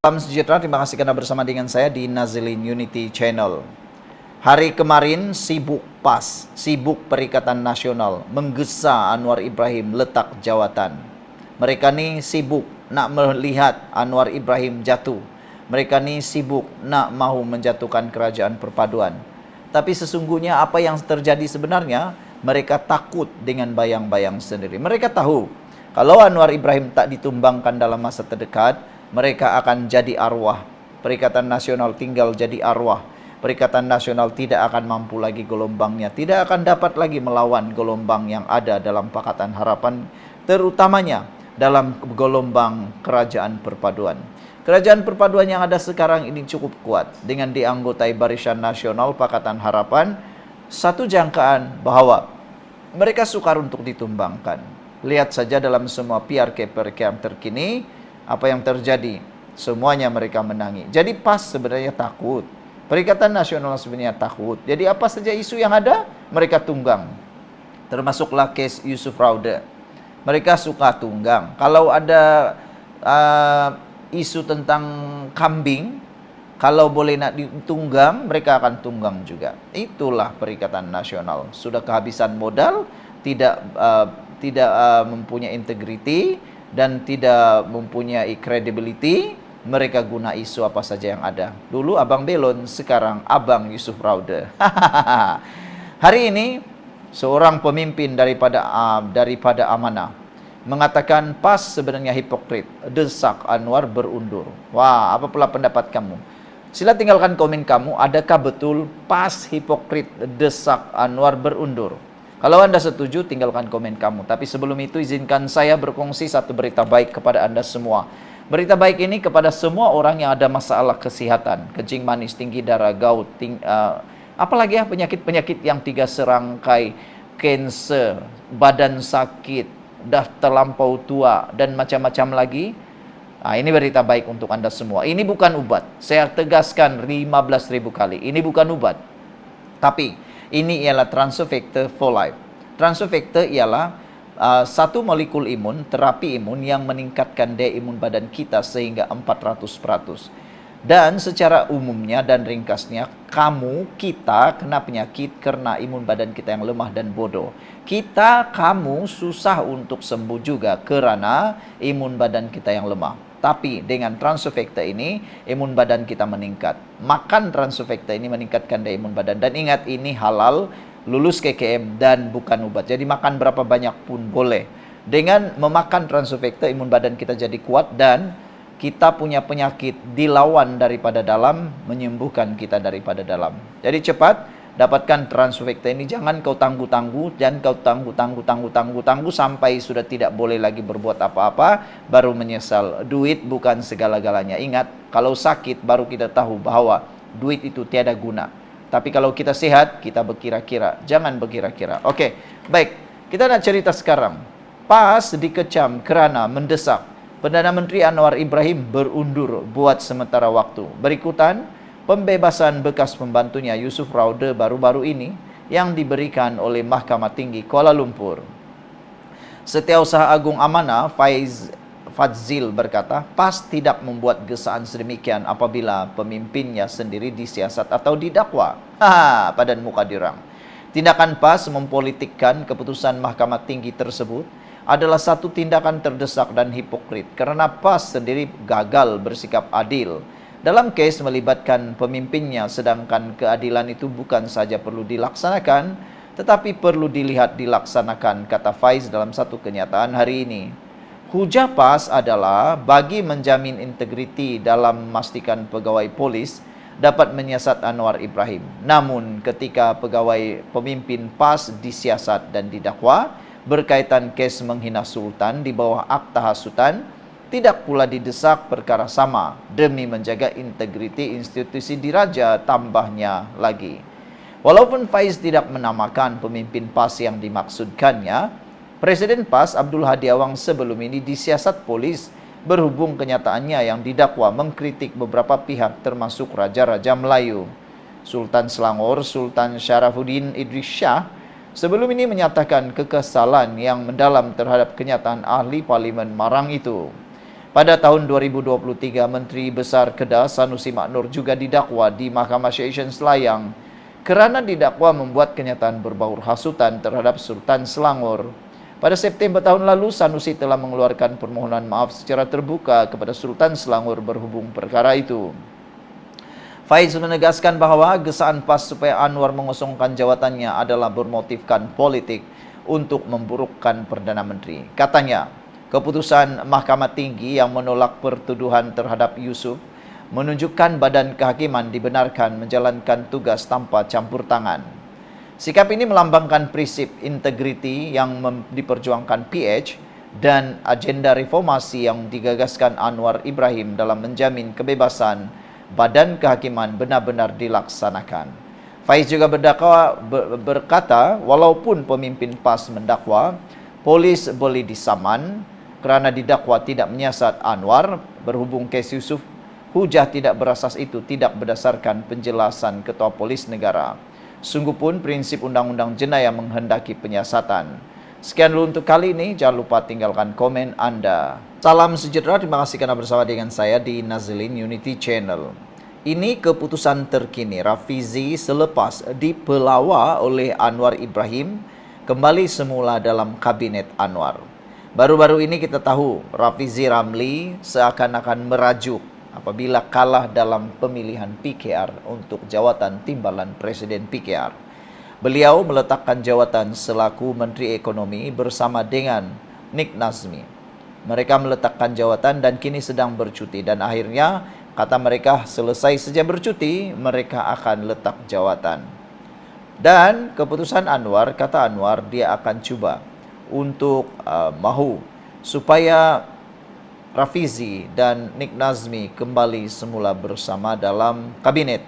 Salam sejahtera, terima kasih karena bersama dengan saya di Nazilin Unity Channel. Hari kemarin sibuk PAS, sibuk Perikatan Nasional, menggesa Anwar Ibrahim letak jawatan. Mereka ni sibuk nak melihat Anwar Ibrahim jatuh. Mereka ni sibuk nak mahu menjatuhkan kerajaan perpaduan. Tapi sesungguhnya apa yang terjadi sebenarnya, mereka takut dengan bayang-bayang sendiri. Mereka tahu kalau Anwar Ibrahim tak ditumbangkan dalam masa terdekat, mereka akan jadi arwah. Perikatan Nasional tinggal jadi arwah. Perikatan Nasional tidak akan mampu lagi gelombangnya, tidak akan dapat lagi melawan gelombang yang ada dalam Pakatan Harapan, terutamanya dalam gelombang kerajaan perpaduan. Kerajaan perpaduan yang ada sekarang ini cukup kuat dengan dianggotai Barisan Nasional Pakatan Harapan. Satu jangkaan bahwa mereka sukar untuk ditumbangkan. Lihat saja dalam semua PRK yang terkini, apa yang terjadi, semuanya mereka menangi. Jadi PAS sebenarnya takut, Perikatan Nasional sebenarnya takut. Jadi apa saja isu yang ada, mereka tunggang. Termasuklah kes Yusuf Raude. Mereka suka tunggang. Kalau ada isu tentang kambing, kalau boleh nak ditunggang, mereka akan tunggang juga. Itulah Perikatan Nasional. Sudah kehabisan modal, tidak mempunyai integriti, dan tidak mempunyai credibility, mereka guna isu apa saja yang ada. Dulu Abang Belon, sekarang Abang Yusuf Raude. Hari ini seorang pemimpin daripada Amanah mengatakan PAS sebenarnya hipokrit, desak Anwar berundur. Wah, apa pula pendapat kamu? Sila tinggalkan komen kamu, adakah betul PAS hipokrit, desak Anwar berundur? Kalau Anda setuju, tinggalkan komen kamu. Tapi sebelum itu, izinkan saya berkongsi satu berita baik kepada Anda semua. Berita baik ini kepada semua orang yang ada masalah kesehatan, kencing manis, tinggi darah, gout, apalagi ya penyakit-penyakit yang 3 serangkai, kanser, badan sakit, dah terlampau tua, dan macam-macam lagi. Ini berita baik untuk Anda semua. Ini bukan ubat. Saya tegaskan 15.000 kali. Ini bukan ubat. Tapi ini ialah transfer factor for life. Transfer factor ialah satu molekul imun, terapi imun yang meningkatkan daya imun badan kita sehingga 400%. Dan secara umumnya dan ringkasnya, kita kena penyakit karena imun badan kita yang lemah dan bodoh. Kamu susah untuk sembuh juga kerana imun badan kita yang lemah. Tapi dengan transfer factor ini, imun badan kita meningkat. Makan transfer factor ini meningkatkan daya imun badan. Dan ingat, ini halal, lulus KKM dan bukan obat. Jadi makan berapa banyak pun boleh. Dengan memakan transfer factor, imun badan kita jadi kuat dan kita punya penyakit dilawan daripada dalam, menyembuhkan kita daripada dalam. Jadi cepat dapatkan transfer factor ini. Jangan kau tangguh-tangguh, dan kau tangguh sampai sudah tidak boleh lagi berbuat apa-apa, baru menyesal. Duit bukan segala-galanya. Ingat, kalau sakit baru kita tahu bahwa duit itu tiada guna. Tapi kalau kita sehat, kita berkira-kira. Jangan berkira-kira. Oke, baik. Kita nak cerita sekarang. PAS dikecam kerana mendesak Perdana Menteri Anwar Ibrahim berundur buat sementara waktu. Berikutan, pembebasan bekas pembantunya Yusuf Raude baru-baru ini yang diberikan oleh Mahkamah Tinggi Kuala Lumpur. Setiausaha Agung Amanah Fadzil berkata, PAS tidak membuat gesaan sedemikian apabila pemimpinnya sendiri disiasat atau didakwa. Padan muka dirang. Tindakan PAS mempolitikkan keputusan Mahkamah Tinggi tersebut adalah satu tindakan terdesak dan hipokrit kerana PAS sendiri gagal bersikap adil dalam kes melibatkan pemimpinnya, sedangkan keadilan itu bukan saja perlu dilaksanakan, tetapi perlu dilihat dilaksanakan, kata Faiz dalam satu kenyataan hari ini. Hujah PAS adalah bagi menjamin integriti dalam memastikan pegawai polis dapat menyiasat Anwar Ibrahim. Namun ketika pemimpin PAS disiasat dan didakwa berkaitan kes menghina Sultan di bawah Akta Hasutan, tidak pula didesak perkara sama demi menjaga integriti institusi diraja, tambahnya lagi. Walaupun Faiz tidak menamakan pemimpin PAS yang dimaksudkannya, Presiden PAS Abdul Hadi Awang sebelum ini disiasat polis berhubung kenyataannya yang didakwa mengkritik beberapa pihak termasuk Raja-Raja Melayu. Sultan Selangor, Sultan Syarafuddin Idris Shah, sebelum ini menyatakan kekesalan yang mendalam terhadap kenyataan ahli Parlimen Marang itu. Pada tahun 2023, Menteri Besar Kedah Sanusi Maknur juga didakwa di Mahkamah Session Selayang kerana didakwa membuat kenyataan berbau hasutan terhadap Sultan Selangor. Pada September tahun lalu, Sanusi telah mengeluarkan permohonan maaf secara terbuka kepada Sultan Selangor berhubung perkara itu. Faiz menegaskan bahawa gesaan PAS supaya Anwar mengosongkan jawatannya adalah bermotifkan politik untuk memburukkan Perdana Menteri. Katanya, keputusan Mahkamah Tinggi yang menolak pertuduhan terhadap Yusuf menunjukkan Badan Kehakiman dibenarkan menjalankan tugas tanpa campur tangan. Sikap ini melambangkan prinsip integriti yang diperjuangkan PH dan agenda reformasi yang digagaskan Anwar Ibrahim dalam menjamin kebebasan Badan Kehakiman benar-benar dilaksanakan. Faiz juga berkata, walaupun pemimpin PAS mendakwa, polis boleh disaman kerana didakwa tidak menyiasat Anwar berhubung kes Yusuf. Hujah tidak berasas itu tidak berdasarkan penjelasan Ketua Polis Negara. Sungguh pun prinsip Undang-Undang Jenayah menghendaki penyiasatan. Sekian dulu untuk kali ini. Jangan lupa tinggalkan komen Anda. Salam sejahtera. Terima kasih kerana bersama dengan saya di Nazilin Unity Channel. Ini keputusan terkini Rafizi selepas dipelawa oleh Anwar Ibrahim kembali semula dalam Kabinet Anwar. Baru-baru ini kita tahu Rafizi Ramli seakan-akan merajuk apabila kalah dalam pemilihan PKR untuk jawatan timbalan Presiden PKR. Beliau meletakkan jawatan selaku Menteri Ekonomi bersama dengan Nik Nazmi. Mereka meletakkan jawatan dan kini sedang bercuti dan akhirnya kata mereka selesai saja bercuti, mereka akan letak jawatan. Dan keputusan Anwar, kata Anwar, dia akan cuba untuk mahu supaya Rafizi dan Nik Nazmi kembali semula bersama dalam kabinet.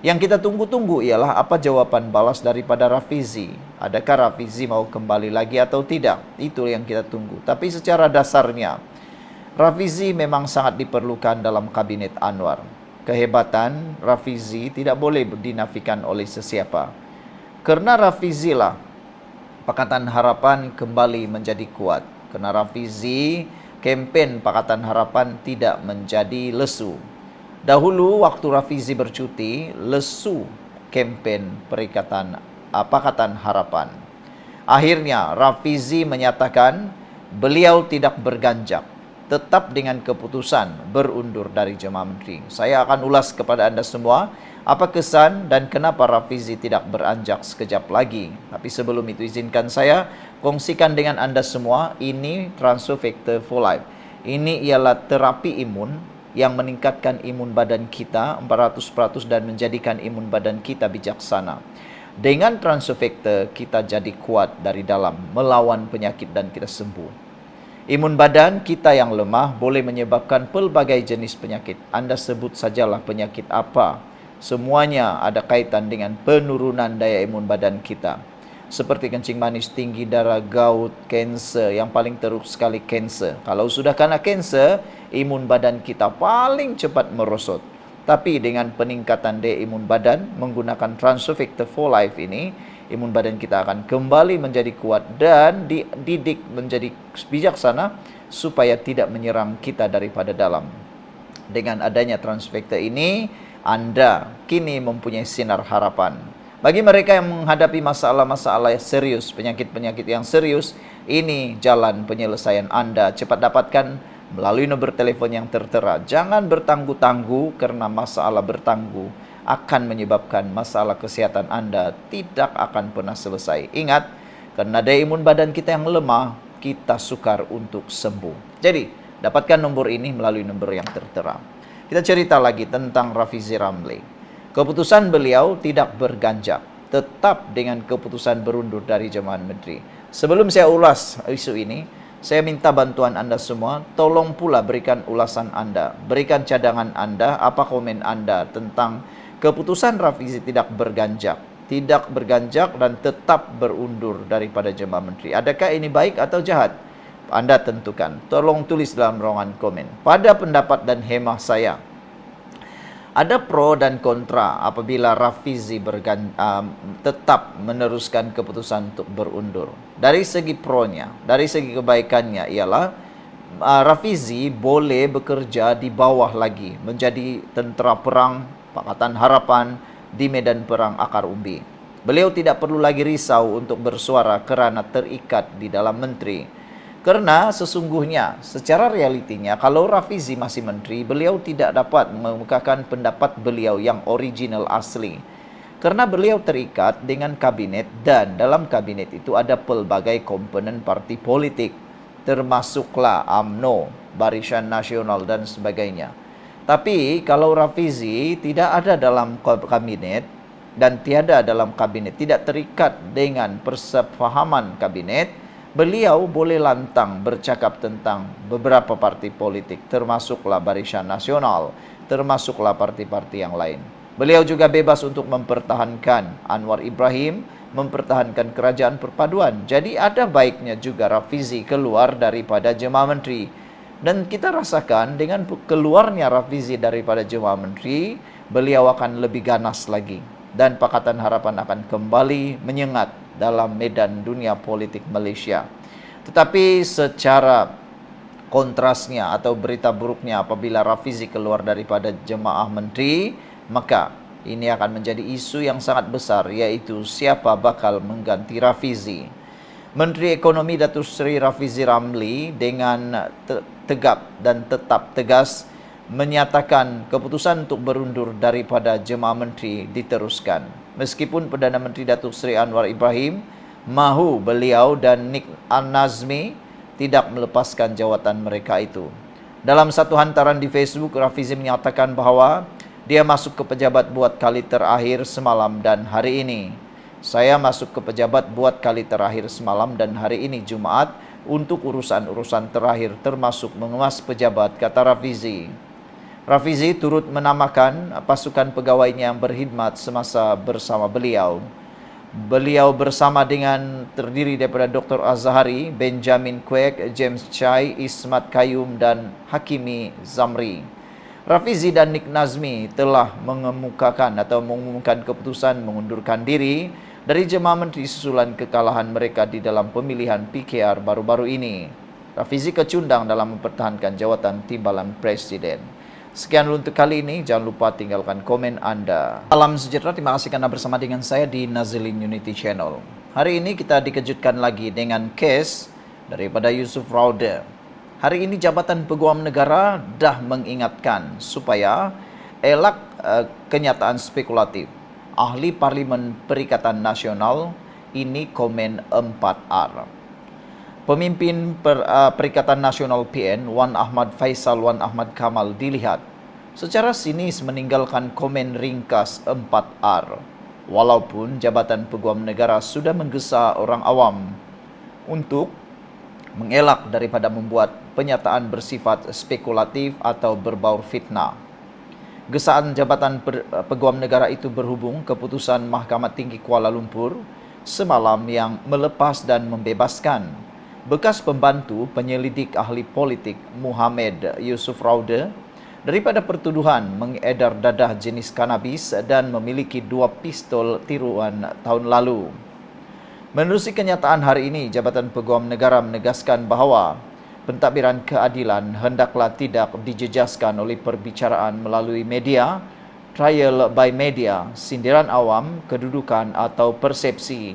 Yang kita tunggu-tunggu ialah apa jawapan balas daripada Rafizi. Adakah Rafizi mau kembali lagi atau tidak? Itu yang kita tunggu. Tapi secara dasarnya, Rafizi memang sangat diperlukan dalam kabinet Anwar. Kehebatan Rafizi tidak boleh dinafikan oleh sesiapa. Kerana Rafizi lah Pakatan Harapan kembali menjadi kuat. Kerana Rafizi, kempen Pakatan Harapan tidak menjadi lesu. Dahulu waktu Rafizi bercuti, lesu kempen Pakatan Harapan. Akhirnya Rafizi menyatakan beliau tidak berganjak, tetap dengan keputusan berundur dari Jemaah Menteri. Saya akan ulas kepada anda semua apa kesan dan kenapa Rafizi tidak beranjak sekejap lagi. Tapi sebelum itu izinkan saya kongsikan dengan anda semua, ini Transfer Factor for Life. Ini ialah terapi imun yang meningkatkan imun badan kita 400% dan menjadikan imun badan kita bijaksana. Dengan Transfer Factor kita jadi kuat dari dalam, melawan penyakit dan kita sembuh. Imun badan kita yang lemah boleh menyebabkan pelbagai jenis penyakit. Anda sebut sajalah penyakit apa. Semuanya ada kaitan dengan penurunan daya imun badan kita. Seperti kencing manis tinggi, darah, gout, kanser, yang paling teruk sekali kanser. Kalau sudah kena kanser, imun badan kita paling cepat merosot. Tapi dengan peningkatan daya imun badan menggunakan Transfer Factor for Life ini, imun badan kita akan kembali menjadi kuat dan dididik menjadi bijaksana supaya tidak menyerang kita daripada dalam. Dengan adanya Transfer Factor ini, Anda kini mempunyai sinar harapan. Bagi mereka yang menghadapi masalah-masalah serius, penyakit-penyakit yang serius, ini jalan penyelesaian Anda. Cepat dapatkan melalui nomor telefon yang tertera. Jangan bertangguh-tangguh kerana masalah bertangguh akan menyebabkan masalah kesihatan Anda tidak akan pernah selesai. Ingat, kerana daya imun badan kita yang lemah, kita sukar untuk sembuh. Jadi, dapatkan nombor ini melalui nombor yang tertera. Kita cerita lagi tentang Rafizi Ramli. Keputusan beliau tidak berganjak, tetap dengan keputusan berundur dari Jemaah Menteri. Sebelum saya ulas isu ini, saya minta bantuan anda semua, tolong pula berikan ulasan anda, berikan cadangan anda, apa komen anda tentang keputusan Rafizi tidak berganjak dan tetap berundur daripada Jemaah Menteri. Adakah ini baik atau jahat? Anda tentukan. Tolong tulis dalam ruangan komen. Pada pendapat dan hemah saya, ada pro dan kontra apabila Rafizi tetap meneruskan keputusan untuk berundur. Dari segi pro-nya, dari segi kebaikannya ialah Rafizi boleh bekerja di bawah lagi, menjadi tentera perang Pakatan Harapan di medan perang akar umbi. Beliau tidak perlu lagi risau untuk bersuara kerana terikat di dalam menteri. Karena sesungguhnya, secara realitinya, kalau Rafizi masih menteri, beliau tidak dapat mengemukakan pendapat beliau yang original asli. Karena beliau terikat dengan kabinet dan dalam kabinet itu ada pelbagai komponen parti politik, termasuklah UMNO, Barisan Nasional dan sebagainya. Tapi kalau Rafizi tidak ada dalam kabinet dan tiada dalam kabinet, tidak terikat dengan persefahaman kabinet, beliau boleh lantang bercakap tentang beberapa parti politik, termasuklah Barisan Nasional, termasuklah parti-parti yang lain. Beliau juga bebas untuk mempertahankan Anwar Ibrahim, mempertahankan kerajaan perpaduan. Jadi ada baiknya juga Rafizi keluar daripada Jemaah Menteri. Dan kita rasakan dengan keluarnya Rafizi daripada Jemaah Menteri, beliau akan lebih ganas lagi. Dan Pakatan Harapan akan kembali menyengat dalam medan dunia politik Malaysia. Tetapi secara kontrasnya atau berita buruknya apabila Rafizi keluar daripada Jemaah Menteri, maka ini akan menjadi isu yang sangat besar, yaitu siapa bakal mengganti Rafizi. Menteri Ekonomi Datuk Seri Rafizi Ramli dengan tegap dan tetap tegas menyatakan keputusan untuk berundur daripada Jemaah Menteri diteruskan. Meskipun Perdana Menteri Datuk Seri Anwar Ibrahim mahu beliau dan Nik An-Nazmi tidak melepaskan jawatan mereka itu. Dalam satu hantaran di Facebook, Rafizi menyatakan bahawa dia masuk ke pejabat buat kali terakhir semalam dan hari ini. Saya masuk ke pejabat buat kali terakhir semalam dan hari ini Jumaat untuk urusan-urusan terakhir termasuk mengemas pejabat, kata Rafizi. Rafizi turut menamakan pasukan pegawainya yang berkhidmat semasa bersama beliau. Beliau bersama dengan terdiri daripada Dr. Azhari, Benjamin Kwek, James Chai, Ismat Kayum dan Hakimi Zamri. Rafizi dan Nik Nazmi telah mengemukakan atau mengumumkan keputusan mengundurkan diri dari Jemaah Menteri susulan kekalahan mereka di dalam pemilihan PKR baru-baru ini. Rafizi kecundang dalam mempertahankan jawatan timbalan Presiden. Sekian dulu untuk kali ini, jangan lupa tinggalkan komen Anda. Salam sejahtera, terima kasih karena bersama dengan saya di Nazilin Unity Channel. Hari ini kita dikejutkan lagi dengan kes daripada Yusuf Rauda. Hari ini Jabatan Peguam Negara dah mengingatkan supaya elak kenyataan spekulatif. Ahli Parlimen Perikatan Nasional ini komen 4R. Pemimpin Perikatan Nasional PN, Wan Ahmad Faisal Wan Ahmad Kamal dilihat secara sinis meninggalkan komen ringkas 4R. Walaupun Jabatan Peguam Negara sudah menggesa orang awam untuk mengelak daripada membuat penyataan bersifat spekulatif atau berbau fitnah. Gesaan Jabatan Peguam Negara itu berhubung keputusan Mahkamah Tinggi Kuala Lumpur semalam yang melepas dan membebaskan bekas pembantu penyelidik ahli politik Muhammad Yusuf Rauda daripada pertuduhan mengedar dadah jenis kanabis dan memiliki 2 pistol tiruan tahun lalu. Menerusi kenyataan hari ini, Jabatan Peguam Negara menegaskan bahawa pentadbiran keadilan hendaklah tidak dijejaskan oleh perbicaraan melalui media, trial by media, sindiran awam, kedudukan atau persepsi.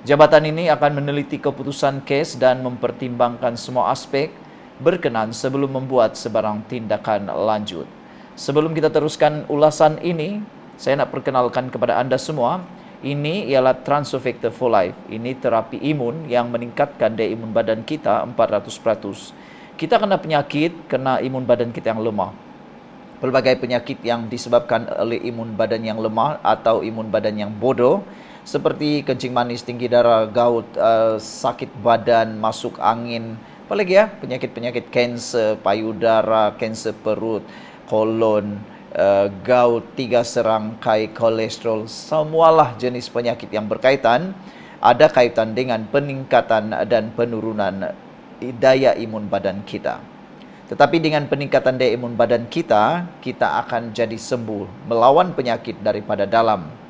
Jabatan ini akan meneliti keputusan kes dan mempertimbangkan semua aspek berkenan sebelum membuat sebarang tindakan lanjut. Sebelum kita teruskan ulasan ini, saya nak perkenalkan kepada anda semua, ini ialah Transofector for Life. Ini terapi imun yang meningkatkan daya imun badan kita 400%. Kita kena penyakit, kena imun badan kita yang lemah. Pelbagai penyakit yang disebabkan oleh imun badan yang lemah atau imun badan yang bodoh, seperti kencing manis, tinggi darah, gout, sakit badan, masuk angin, apalagi ya, penyakit-penyakit kanser payudara, kanser perut, kolon, gout, 3 serangkai kolesterol, semualah jenis penyakit yang berkaitan ada kaitan dengan peningkatan dan penurunan daya imun badan kita. Tetapi dengan peningkatan daya imun badan kita, kita akan jadi sembuh melawan penyakit daripada dalam.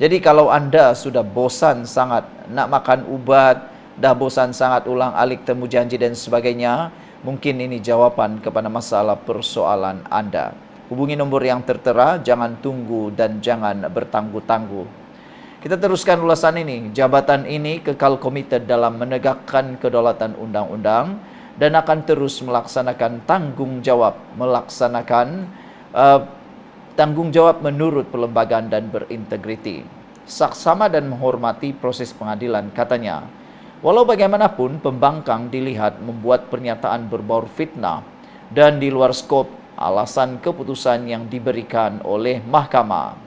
Jadi kalau anda sudah bosan sangat nak makan ubat, dah bosan sangat ulang alik temu janji dan sebagainya, Mungkin ini jawaban kepada masalah persoalan Anda. Hubungi nomor yang tertera, jangan tunggu dan jangan bertangguh-tangguh. Kita teruskan ulasan ini. Jabatan ini kekal komited dalam menegakkan kedaulatan undang-undang dan akan terus melaksanakan tanggung jawab menurut perlembagaan dan berintegriti. Saksama dan menghormati proses pengadilan, katanya. Walau bagaimanapun, pembangkang dilihat membuat pernyataan berbau fitnah dan di luar skop alasan keputusan yang diberikan oleh mahkamah.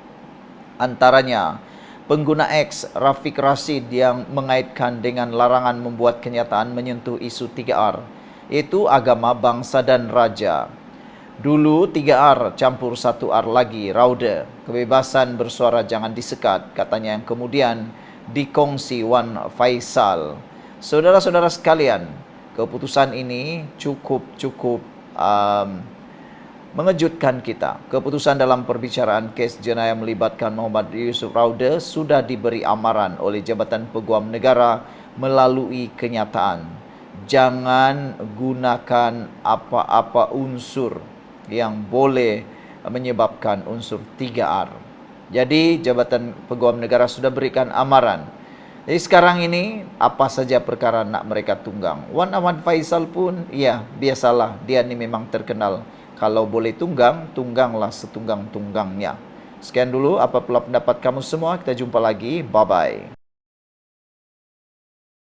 Antaranya, pengguna X, Rafiq Rashid, yang mengaitkan dengan larangan membuat kenyataan menyentuh isu 3R, yaitu agama, bangsa, dan raja. Dulu 3R campur 1R lagi, rauda, kebebasan bersuara jangan disekat, katanya, yang kemudian dikongsi Wan Faisal. Saudara-saudara sekalian, keputusan ini cukup mengejutkan kita. Keputusan dalam perbicaraan kes jenayah melibatkan Muhammad Yusuf Rauda sudah diberi amaran oleh Jabatan Peguam Negara melalui kenyataan. Jangan gunakan apa-apa unsur yang boleh menyebabkan unsur 3R. Jadi Jabatan Peguam Negara sudah berikan amaran. Jadi sekarang ini apa saja perkara nak mereka tunggang. Wan Ahmad Faisal pun, ya biasalah, dia ni memang terkenal. Kalau boleh tunggang, tungganglah setunggang-tunggangnya. Sekian dulu apa pula pendapat kamu semua. Kita jumpa lagi. Bye-bye.